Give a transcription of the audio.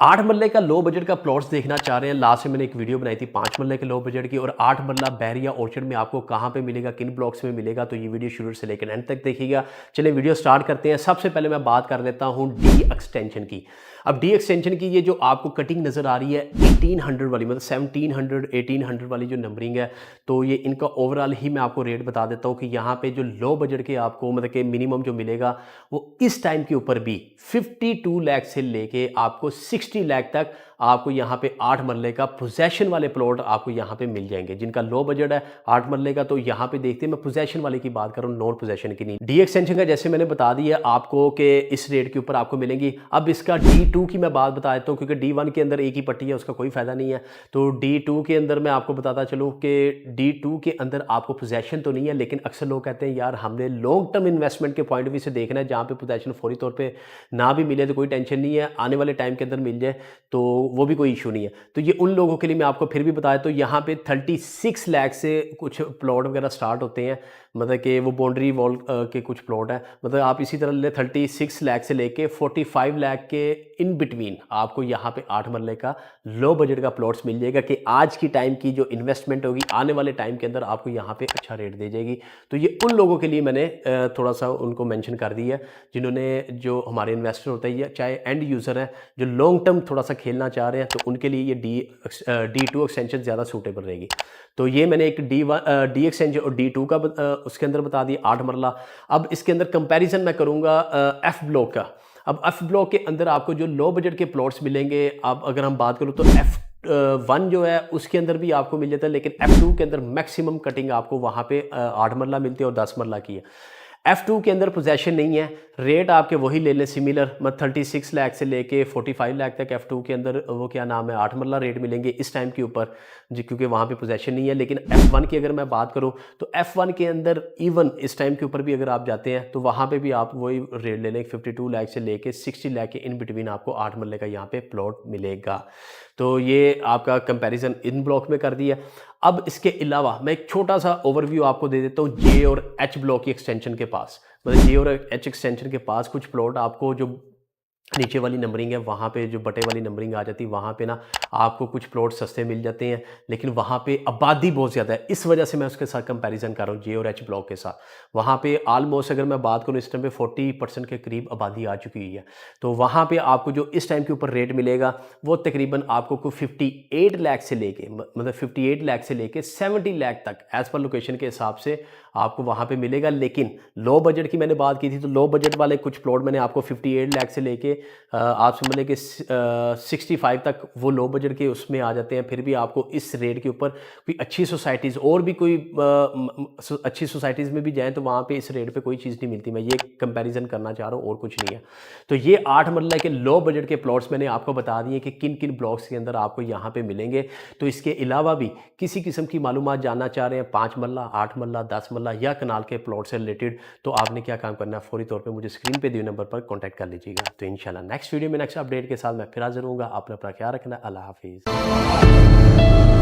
8 मरले का low budget का प्लॉट्स देखना चाह रहे हैं। लास्ट में मैंने एक वीडियो बनाई थी 5 मरले के लो बजट की, और 8 मरला बैरिया ऑर्चर्ड में आपको कहाँ पे मिलेगा, किन ब्लॉक्स में मिलेगा, तो ये वीडियो शुरू से लेकर एंड तक देखिएगा। चलिए वीडियो स्टार्ट करते हैं। सबसे पहले मैं बात कर लेता हूँ डी एक्सटेंशन की। अब डी एक्सटेंशन की ये जो आपको कटिंग नज़र आ रही है 1800 वाली, मतलब 1700 1800 वाली जो नंबरिंग है, तो ये इनका ओवरऑल ही मैं आपको रेट बता देता हूँ कि यहाँ पे जो लो बजट के आपको मतलब कि मिनिमम जो मिलेगा वो इस टाइम के ऊपर भी 52 लाख से लेके आपको 60 लाख तक आपको यहाँ पे 8 मरले का पोजेशन वाले प्लॉट आपको यहाँ पे मिल जाएंगे। जिनका लो बजट है 8 मरले का, तो यहाँ पे देखते हैं, मैं पोजेशन वाले की बात कर रहा हूँ, नॉन पोजेशन की नहीं। डी एक्सटेंशन का जैसे मैंने बता दिया आपको कि इस रेट के ऊपर आपको मिलेंगी। अब इसका D2 की मैं बात बता देता हूँ, क्योंकि D1 के अंदर एक ही पट्टी है, उसका कोई फायदा नहीं है। तो D2 के अंदर मैं आपको बताता चलूँ कि D2 के अंदर आपको पोजेशन तो नहीं है, लेकिन अक्सर लोग कहते हैं यार हमने लॉन्ग टर्म इन्वेस्टमेंट के पॉइंट ऑफ व्यू से देखना है, जहाँ पे पोजेशन फौरी तौर पर ना भी मिले तो कोई टेंशन नहीं है, आने वाले टाइम के अंदर मिल जाए तो वो भी कोई इशू नहीं है। तो ये उन लोगों के लिए मैं आपको फिर भी बताया, तो यहाँ पे 36 लाख से कुछ प्लॉट वगैरह स्टार्ट होते हैं, मतलब कि वो बाउंड्री वॉल के कुछ प्लॉट है। मतलब आप इसी तरह ले 36 लाख से लेके 45 लाख के इन बिटवीन आपको यहाँ पे 8 मरले का लो बजट का प्लॉट्स मिल जाएगा कि आज की टाइम की जो इन्वेस्टमेंट होगी आने वाले टाइम के अंदर आपको यहाँ पे अच्छा रेट दे जाएगी। तो ये उन लोगों के लिए मैंने थोड़ा सा उनको मेंशन कर दिया है, जिन्होंने जो हमारे इन्वेस्टर होते हैं चाहे एंड यूज़र हैं जो लॉन्ग टर्म थोड़ा सा खेलना चाह रहे हैं, तो उनके लिए ये D2 एक्सटेंशन ज़्यादा सूटेबल रहेगी। तो ये मैंने एक डी एक्सटेंशन और D2 का उसके अंदर बता दिया 8 मरला। अब इसके अंदर कंपैरिजन मैं करूँगा F ब्लॉक का। अब F ब्लॉक के अंदर आपको जो लो बजट के प्लॉट्स मिलेंगे, अब अगर हम बात करूँ तो F1 जो है उसके अंदर भी आपको मिल जाता है, लेकिन F2 के अंदर मैक्सिमम कटिंग आपको वहाँ पे 8 मरला मिलती है और 10 मरला की है। F2 के अंदर पोजेशन नहीं है, रेट आपके वही ले लें सिमिलर, मतलब 36 लाख से लेके 45 लाख तक F2 के अंदर वो क्या नाम है 8 मरला रेट मिलेंगे इस टाइम के ऊपर जी, क्योंकि वहाँ पे पोजेशन नहीं है। लेकिन F1 की अगर मैं बात करूँ तो F1 के अंदर इवन इस टाइम के ऊपर भी अगर आप जाते हैं तो वहाँ पे भी आप वही रेट ले लें, 52 लाख से लेके 60 लाख के इन बिटवीन आपको 8 मरले का यहाँ पे प्लॉट मिलेगा। तो ये आपका कंपैरिजन इन ब्लॉक में कर दिया। अब इसके अलावा मैं एक छोटा सा ओवरव्यू आपको दे देता हूँ J और H ब्लॉक की एक्सटेंशन के पास। मतलब J और H एक्सटेंशन के पास कुछ प्लॉट आपको जो नीचे वाली नंबरिंग है वहाँ पे जो बटे वाली नंबरिंग आ जाती है, वहाँ पे ना आपको कुछ प्लॉट सस्ते मिल जाते हैं, लेकिन वहाँ पे आबादी बहुत ज़्यादा है। इस वजह से मैं उसके साथ कंपैरिजन कर रहा हूँ J और H ब्लॉक के साथ। वहाँ पे ऑलमोस्ट अगर मैं बात करूँ इस टाइम पे 40% के करीब आबादी आ चुकी है। तो वहाँ पे आपको जो इस टाइम के ऊपर रेट मिलेगा वो तकरीबन आपको कोई 58 लाख से लेके, मतलब 58 लाख से लेके 70 लाख तक एज़ पर लोकेशन के हिसाब से आपको वहाँ पे मिलेगा। लेकिन लो बजट की मैंने बात की थी, तो लो बजट वाले कुछ प्लॉट मैंने आपको 58 लाख से लेके आप समझ लें कि 65 तक वो लो बजट के उसमें आ जाते हैं। फिर भी आपको इस रेट के ऊपर कोई अच्छी सोसाइटीज़ और भी कोई अच्छी सोसाइटीज़ में भी जाएँ तो वहाँ पे इस रेट पे कोई चीज़ नहीं मिलती। मैं ये कंपैरिजन करना चाह रहा हूँ और कुछ नहीं है। तो ये 8 मरला के लो बजट के प्लॉट्स मैंने आपको बता दिए कि किन किन ब्लॉक्स के अंदर आपको यहाँ पे मिलेंगे। तो इसके अलावा भी किसी किस्म की मालूमात जानना चाह रहे हैं 5 मरला 8 मरला 10 मरला या कनाल के प्लॉट से रिलेटेड, तो आपने क्या काम करना है, फौरी तौर पे मुझे स्क्रीन पे दिए नंबर पर कांटेक्ट कर लीजिएगा। तो इंशाल्लाह नेक्स्ट वीडियो में नेक्स्ट अपडेट के साथ मैं फिर हाजिर होऊंगा। आपने अपना ख्याल रखना। अल्लाह हाफिज़।